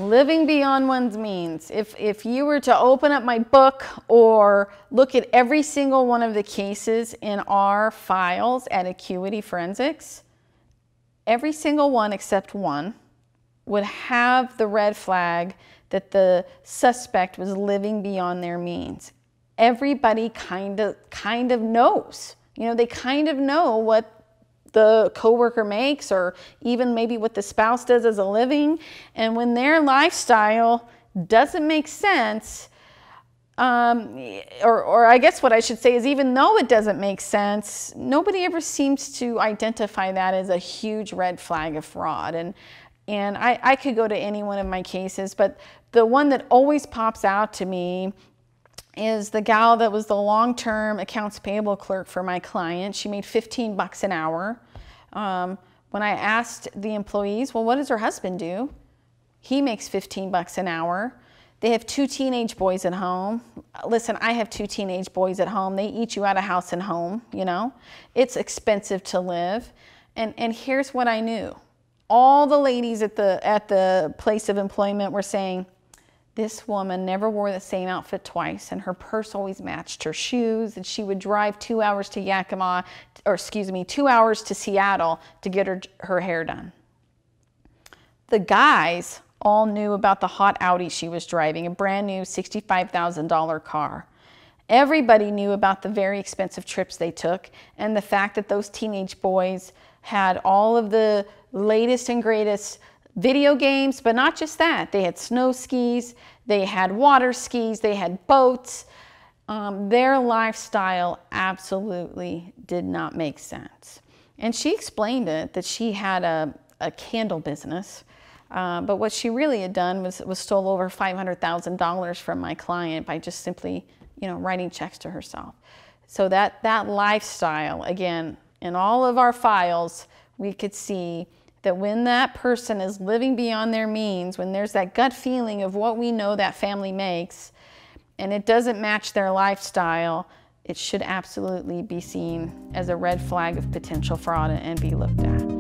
living beyond one's means. If you were to open up my book or look at every single one of the cases in our files at Acuity Forensics, every single one except one would have the red flag that the suspect was living beyond their means. Everybody kind of knows. You know, they kind of know what the coworker makes, or even maybe what the spouse does as a living. And when their lifestyle doesn't make sense, or I guess what I should say is, even though it doesn't make sense, nobody ever seems to identify that as a huge red flag of fraud. And I could go to any one of my cases, but the one that always pops out to me is the gal that was the long-term accounts payable clerk for my client. She made $15 an hour. When I asked the employees, well, what does her husband do? He makes $15 an hour. They have 2 teenage boys at home. Listen, I have 2 teenage boys at home. They eat you out of house and home, you know. It's expensive to live. And here's what I knew. All the ladies at the place of employment were saying, this woman never wore the same outfit twice, and her purse always matched her shoes, and she would drive 2 hours to 2 hours to Seattle to get her hair done. The guys all knew about the hot Audi she was driving, a brand new $65,000 car. Everybody knew about the very expensive trips they took, and the fact that those teenage boys had all of the latest and greatest video games, but not just that. They had snow skis, they had water skis, they had boats. Their lifestyle absolutely did not make sense. And she explained it, that she had a candle business, but what she really had done was stole over $500,000 from my client by just simply, you know, writing checks to herself. So that lifestyle, again, in all of our files, we could see that when that person is living beyond their means, when there's that gut feeling of what we know that family makes, and it doesn't match their lifestyle, it should absolutely be seen as a red flag of potential fraud and be looked at.